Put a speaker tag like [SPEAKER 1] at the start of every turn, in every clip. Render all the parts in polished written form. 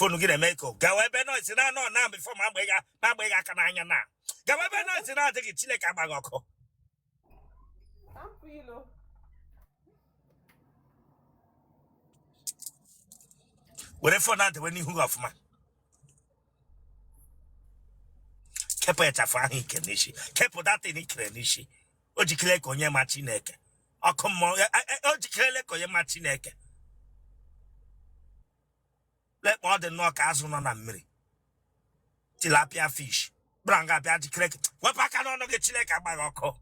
[SPEAKER 1] phone get a meko. Gawebe no, it's not now before my bega cananya now. Gawebe no, it's not take it chile cabagoko. Whatever not when you off man. Kepo eta fahi kenishi. Kepo that in kenishi. Ojikile konye machineke. Oh come on, ojikile konye machineke. Let more than knock as on a mirror. Tilapia fish. Branga biati crack. What I can get chileka bagoko.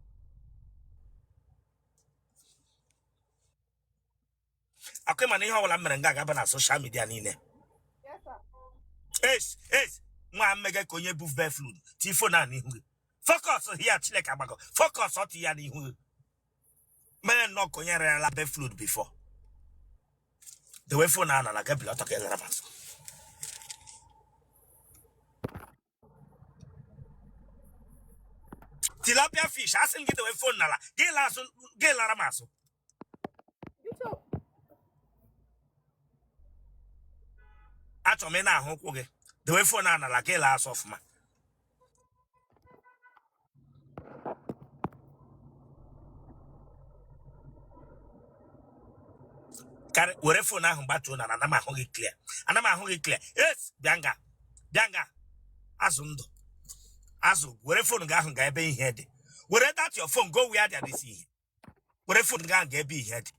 [SPEAKER 1] I come on how I'm gonna social media nine. Yes, yes. Mwa mega konye buff bear fluid. Tifona ni hu. Focus on here chileka bago. Focus on here ni hu. Man no konye la bear fluid before. The way for now like a blood of elephants. Tilapia fish, I sing it away for Nala. Gay Laramaso. Atomena Hokoge. The way for Nana like a last of ma. Whatever for now, Batuna, and I'm a hungry clear. And I'm a hungry clear. Yes, Bianga. Azundo. Azu, whatever phone gang get be head. Whatever that your phone go where they see. Whatever phone gang get be head.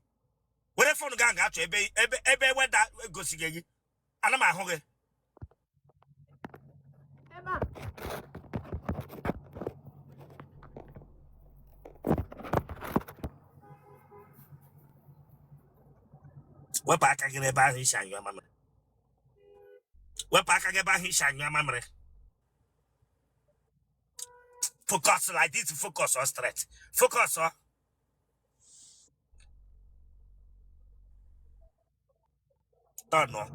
[SPEAKER 1] Whatever phone gang got to be where that goes again. And I'm a hungry. What back I get about his shine your mamma. What back I get about his shine your mamma. Focus like this, focus on straight. Focus on. Oh no.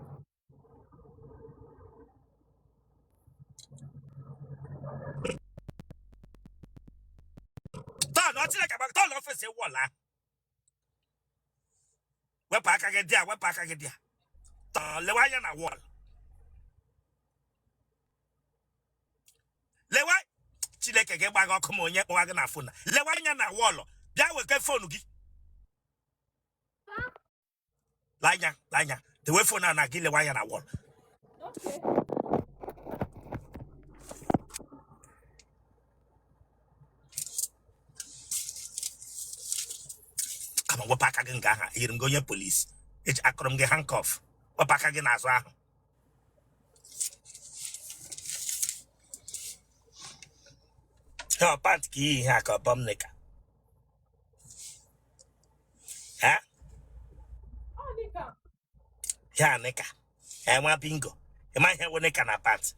[SPEAKER 1] Don't like about don't office a walla. What back I get there, what back I get there. Lewayana wall. Leway. Chileke get back or come on yet wagon phone. Lewayana wall. That will get phone. Lanya. The way for now, I give Lewayana wall.
[SPEAKER 2] Okay.
[SPEAKER 1] Come on, what back again? Here go your police. It's Akram get handcuff. What back again as well? Oh, pant key, hack a bum nicker. Huh?
[SPEAKER 2] Oh, Nika.
[SPEAKER 1] Yeah, nicker. And one bingo. You might have one nicker and a pants.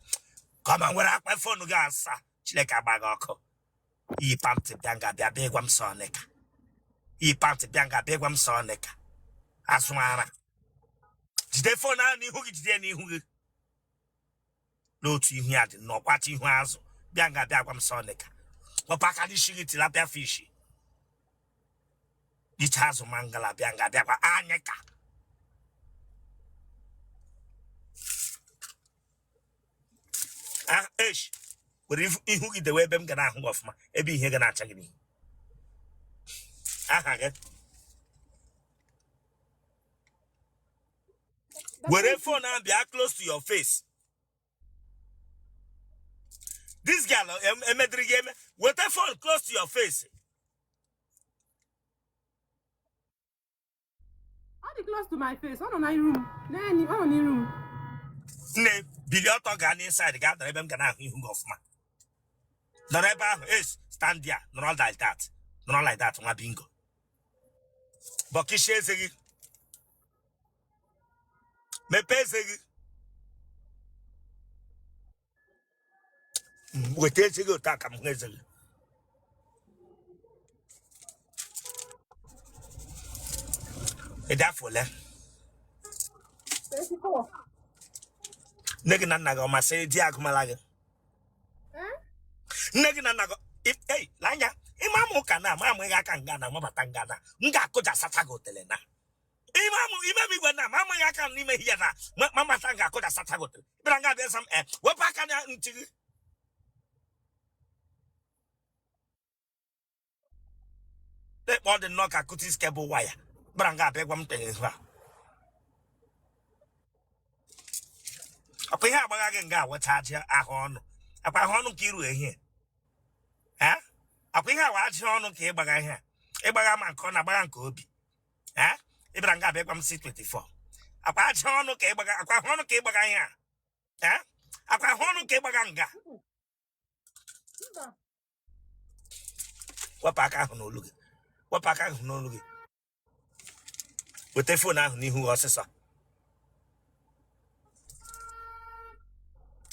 [SPEAKER 1] Come on, where I my phone gas, sir. Chileka bagoko. He pumped it, Banga, be a big one saw nicker. He pumped it, Banga, big one saw nicker. Aswana. Did they phone out who is there? Who? No, to you here, no, what you has. Banga, big one saw nicker. What back at the sugar till up their fishy? It has a mangala, Banga, Banga, Aneka. Ah, ish. But if you get the web, I'm gonna hang off my every here gonna check me. Ah, wherever now be close to your face. This girl, Medri game, what I phone close to your face.
[SPEAKER 2] How they close to my face? On my room. Nanny, on your room.
[SPEAKER 1] Nay, Billiot organ inside the garden, I'm gonna hang off my. The rebel is stand there, not like that. Not like that, my bingo. But Kishes again. Me pese again. We take you to come with you. That for left. Nigga nago ma say dia kuma lage. Nigga nago hey lanya imamu kana mamu ga kan gana ma batangana nga ko ja sata go telena. Imam Igwana, Mamma Yakan Nime Hiana, Mamma Tanga Koda Satagot, Branga Besam, what Pakana into let more than knock a cuties cable wire. Branga Begum thing is well. A Piha Baganga, what charge a horn, a Pahonu Kiru here. Eh? A Piha watch on okay Bagaha, Ebagama Kona Bankobi. Eh? Ibranga Begum C24. A patch on okay Baga, a Pahono Kebagaya. Eh? A Pahono Kebaganga. What Paka no look? What Paka no look? With the phone now, who was a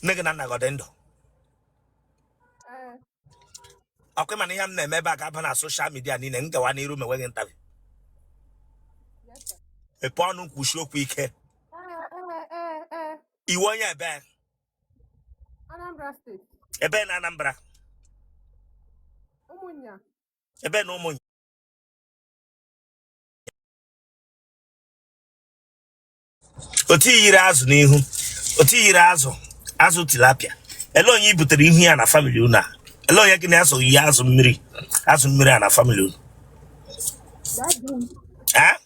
[SPEAKER 1] Neganana got endo. Okay, man, I'm never back up on social media and in the one room away in time. A pond who show quick. You want your bag?
[SPEAKER 2] Anambra State.
[SPEAKER 1] A ben Anambra.
[SPEAKER 2] Umunya.
[SPEAKER 1] A ben no money. Oti Irazu Nihu. Oti Irazu. Azu tilapia. Alone you put in here and a family una. Alone you can also Yazu Miri. Azu Miri and a family.
[SPEAKER 2] Daddy.
[SPEAKER 1] Huh?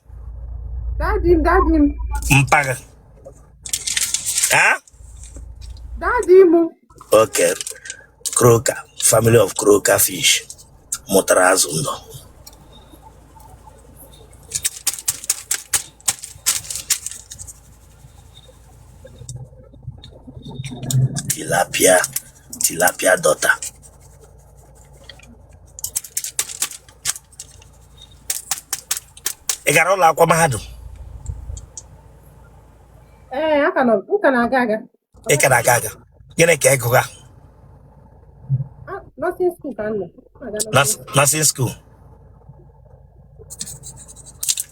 [SPEAKER 2] Daddy.
[SPEAKER 1] Mpaga. Huh?
[SPEAKER 2] Daddy mu.
[SPEAKER 1] Okay. Croaker. Family of croaker fish. Motarazundo. Tilapia daughter. Egarola akwa mahadum.
[SPEAKER 2] Ukana gaga.
[SPEAKER 1] Ekara gaga. Gene ke ekuga.
[SPEAKER 2] Nursing school kan.
[SPEAKER 1] Nursing school.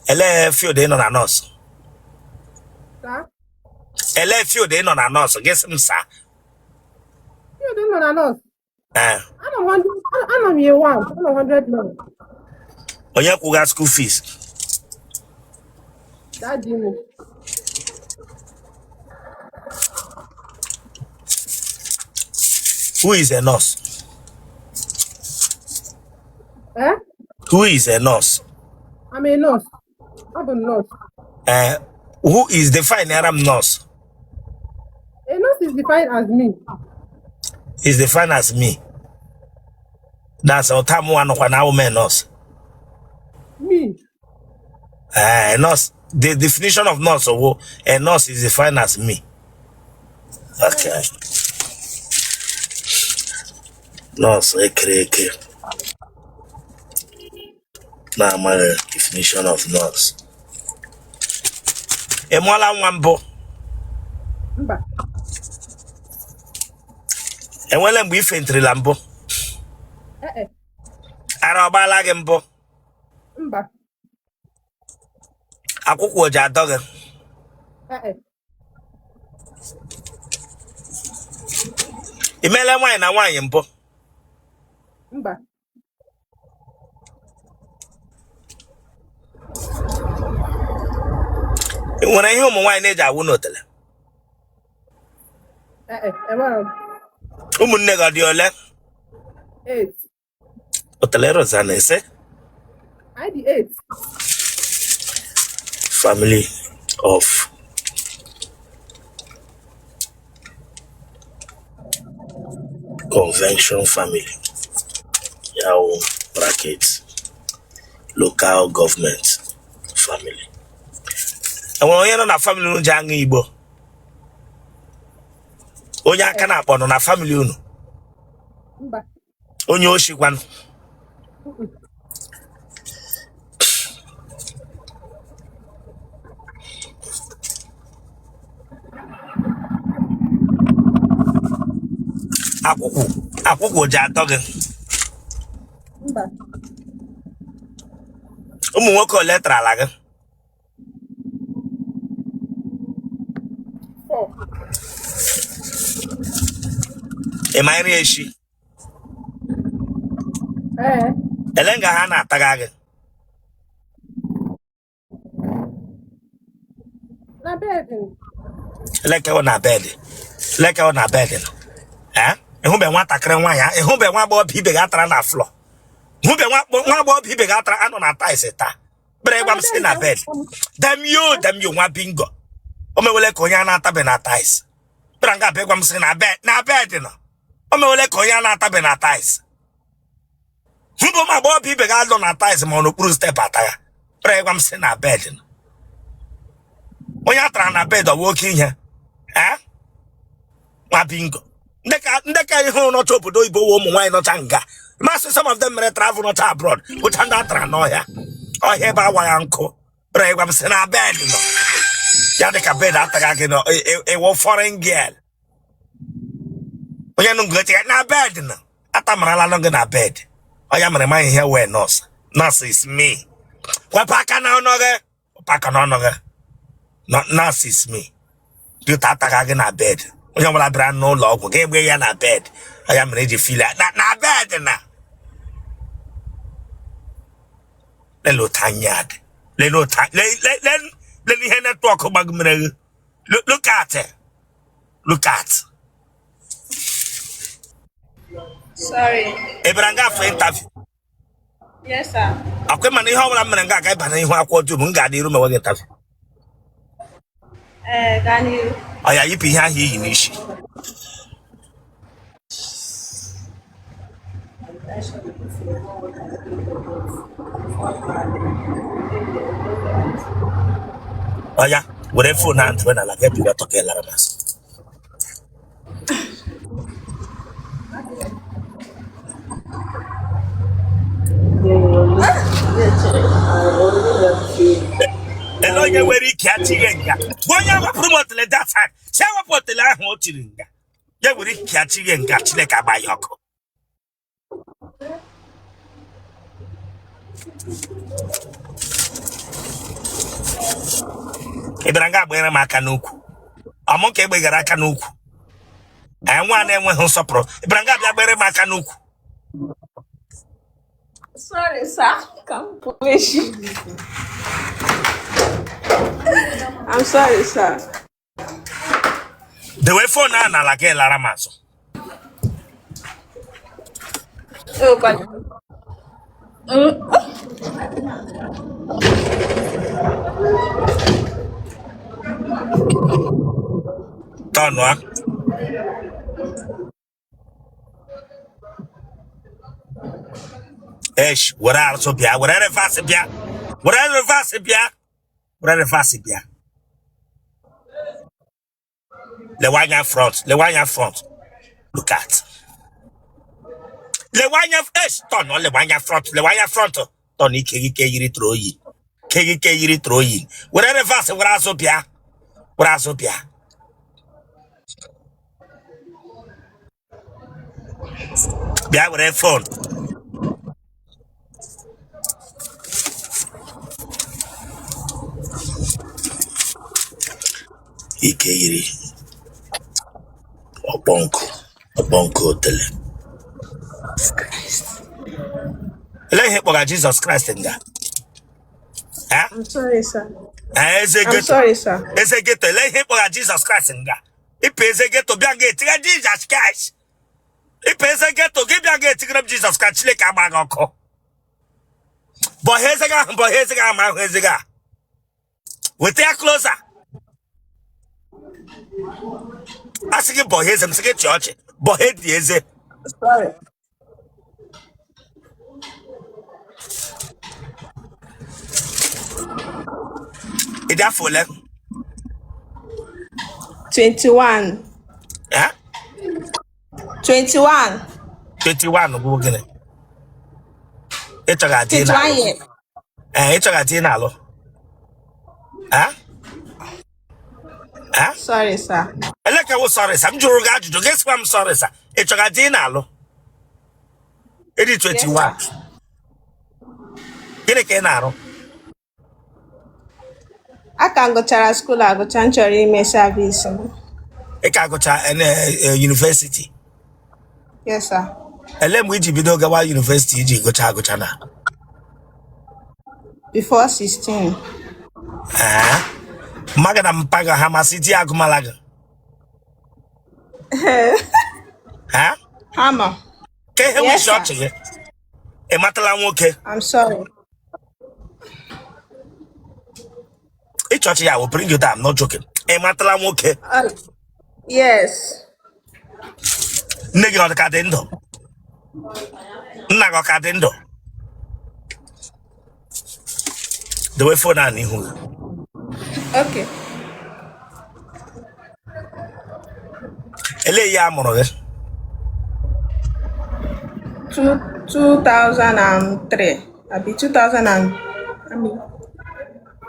[SPEAKER 1] Ele fio de no na nurse.
[SPEAKER 2] Sa?
[SPEAKER 1] Ele fio de no na nurse. Guess him sa.
[SPEAKER 2] You don't know nurse.
[SPEAKER 1] Eh.
[SPEAKER 2] I'm year one. I'm 100 now.
[SPEAKER 1] Oya kuga school fees.
[SPEAKER 2] Daddy mu.
[SPEAKER 1] Who is a nurse?
[SPEAKER 2] Eh?
[SPEAKER 1] Who is a nurse?
[SPEAKER 2] I'm a nurse. I'm a nurse.
[SPEAKER 1] Who is defined Arab nurse?
[SPEAKER 2] A nurse is defined as me.
[SPEAKER 1] Is defined as me. That's our time one of an hour man nurse.
[SPEAKER 2] Me.
[SPEAKER 1] Nurse. The definition of nurse or a nurse is defined as me. Okay. Nurse, okay. Now my definition of nurse. Emola Wambo.
[SPEAKER 2] Mba.
[SPEAKER 1] And when I'm with entry lambo. Araba lagembo.
[SPEAKER 2] Mba.
[SPEAKER 1] Akuko jadoga. Imele wine na wine mbo.
[SPEAKER 2] Mba.
[SPEAKER 1] When I hear my wine age, I will not tell
[SPEAKER 2] Well,
[SPEAKER 1] Umunega diole.
[SPEAKER 2] 8.
[SPEAKER 1] Otele Rosane say.
[SPEAKER 2] I the 8.
[SPEAKER 1] Family of convention family. Yao brackets. Local government family. And when you're not a family no jang Igbo. Onya kana akpọ na family unu.
[SPEAKER 2] Mba.
[SPEAKER 1] Onye oshikwan. Akwụkwọ ji atọ gị.
[SPEAKER 2] Mba.
[SPEAKER 1] Ụmụ nwoke ole trala gị?
[SPEAKER 2] 4.
[SPEAKER 1] Ị ma nri echi? Ele nga ha na-ataga gị?
[SPEAKER 2] bed.
[SPEAKER 1] Like on a bed. Like on a bed. Eh? And who be want to cry one ya? And who be one boy people got on the floor? Who be one boy people got on a ties? But I want to na bed. Damn you want bingo. O me wole konya na tabe na ties. Branga be kwam se na bed no. O me wole konya na tabe na ties. Who my boy people got on a ties mo no puru step ataya. But I want to na bed no. When you try na bed or walking here, eh? Ma bingo. Ndeka you not to do ibo wo mo why not anga. Master some of them may travel not abroad. But under tranoya. Or here by my uncle. But I want to na bed no. Yadeka bed after no a foreign girl. When you no go to na bed no. Atamara long na bed. I am reminding here where nurse. Nurse is me. What pack now no ge? Pack no ge. Not nurse is me. Do tata na bed. When you want brand no log, game where you na bed. I am ready to feel like na bed na. Lelo tanyad. Lelo tanyad. Let me hear talk about me. Look at it. Look at.
[SPEAKER 3] Sorry.
[SPEAKER 1] Ebranga for interview.
[SPEAKER 3] Yes, sir.
[SPEAKER 1] Akwe mani how la menanga kai bana ihu akwotu mu ngade ru me wage interview.
[SPEAKER 3] Gani.
[SPEAKER 1] Oya yipi ha hi ni shi. Oya, wore phone and when I like you talk a lot mas. Hello, you very catchy yenga. When you have promoted that time, say what the line ho chiringa. You very catchy yenga chileka bayoko. Ibranga bwera makanuku. Amonke begara kanuku. Enwa enwe ho sopro. Ibranga bia bwera makanuku.
[SPEAKER 3] Sorry, sir. Come push. I'm sorry, sir.
[SPEAKER 1] The way for na like a laramazo.
[SPEAKER 3] Oh, but.
[SPEAKER 1] Tonwa. Esh, what are so bia? Whatever fast bia? Whatever fast bia? Whatever fast bia? Lewanya front. Look at. Lewanya esh, ton on Lewanya front. Tony kege yiri throw yi. Kege yiri throw yi. Whatever fast, what are so bia? Bia whatever phone. Ikeyiri Obonko Otele. Let him go Jesus Christ in that.
[SPEAKER 3] I'm sorry, sir.
[SPEAKER 1] I'm
[SPEAKER 3] sorry, sir.
[SPEAKER 1] It's a ghetto. Let him go Jesus Christ in that. It pays a ghetto. Be a ghetto. Jesus Christ. It pays a ghetto. Give me a ghetto. Jesus Christ. Like a bag of coke. But here's a guy. With their closer. I say boy, here's him. Say church. Boy, here's it.
[SPEAKER 3] Sorry.
[SPEAKER 1] Is that full?
[SPEAKER 3] 21.
[SPEAKER 1] Huh?
[SPEAKER 3] 21.
[SPEAKER 1] 21. We're gonna. It's a
[SPEAKER 3] 21 years.
[SPEAKER 1] It's a dinner. Huh? Huh?
[SPEAKER 3] Sorry, sir.
[SPEAKER 1] I like I was sorry, sir. I'm Jurugaju. Guess what? I'm sorry, sir. It's a dinner. It is 21.
[SPEAKER 3] Yes,
[SPEAKER 1] Get a canaro.
[SPEAKER 3] I can go to school. I go to ime service.
[SPEAKER 1] I can go to university.
[SPEAKER 3] Yes, sir.
[SPEAKER 1] And let me be dog about university. Go to
[SPEAKER 3] Before 16.
[SPEAKER 1] Ah. Magana mpaga hamasiti agumalaga. Huh?
[SPEAKER 3] Hammer.
[SPEAKER 1] Kehe
[SPEAKER 3] Yes,
[SPEAKER 1] we shot
[SPEAKER 3] sir.
[SPEAKER 1] you. E matala nwoke.
[SPEAKER 3] I'm sorry.
[SPEAKER 1] E church ya will bring you down, I'm not joking. E matala nwoke.
[SPEAKER 3] Yes.
[SPEAKER 1] Nne gị ọ dị ka dị ndụ. Nna gị ọ ka dị ndụ. Dewe phone a n'ihu gị.
[SPEAKER 3] Okay.
[SPEAKER 1] Ele ihe a mụrụ gị.
[SPEAKER 3] 2003. I'll be 2000 and I mean,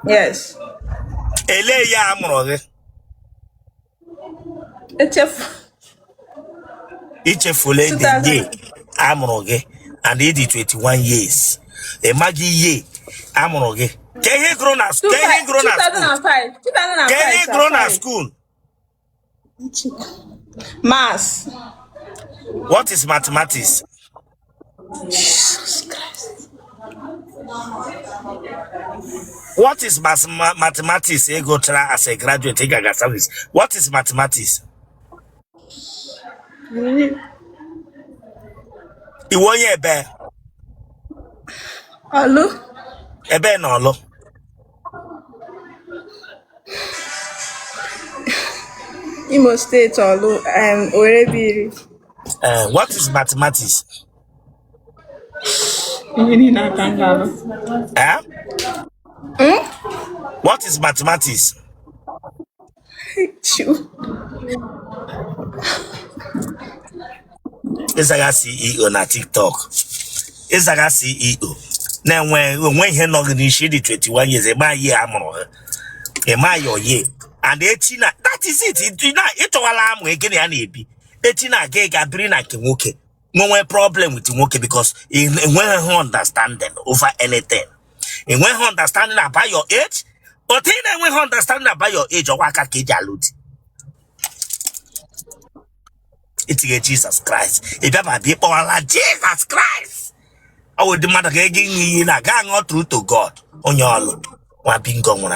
[SPEAKER 3] yes.
[SPEAKER 1] Ele ihe a mụrụ gị. Ichefule the year a mụrụ gị and it is 21 years. E magi ye a mụrụ gị. Ke ihe grow na school.
[SPEAKER 3] 2005. 2005.
[SPEAKER 1] Ke ihe grow na school.
[SPEAKER 3] Maths.
[SPEAKER 1] What is mathematics?
[SPEAKER 3] Jesus Christ.
[SPEAKER 1] What is mathematics? You go try as a graduate, take a service. What is mathematics? You want your ebe?
[SPEAKER 3] Hello?
[SPEAKER 1] Ebe no lo.
[SPEAKER 3] Imo State Olu Orebiri.
[SPEAKER 1] What is mathematics? What is mathematics? Izaga CEO na TikTok. Izaga CEO. Na when he no gnishi the 21 years, a my year amoro. A my your year. And 18, that is it. It alarm we get an AP. 18 gig a bring a okay. No problem with him, okay, because when he understanding over anything. And when he understanding about your age, but then when he understanding about your age, or waka kijalut. It's Jesus Christ. If ever people are like Jesus Christ, I would demand a gang in a gang or through to God on your own. What being gone.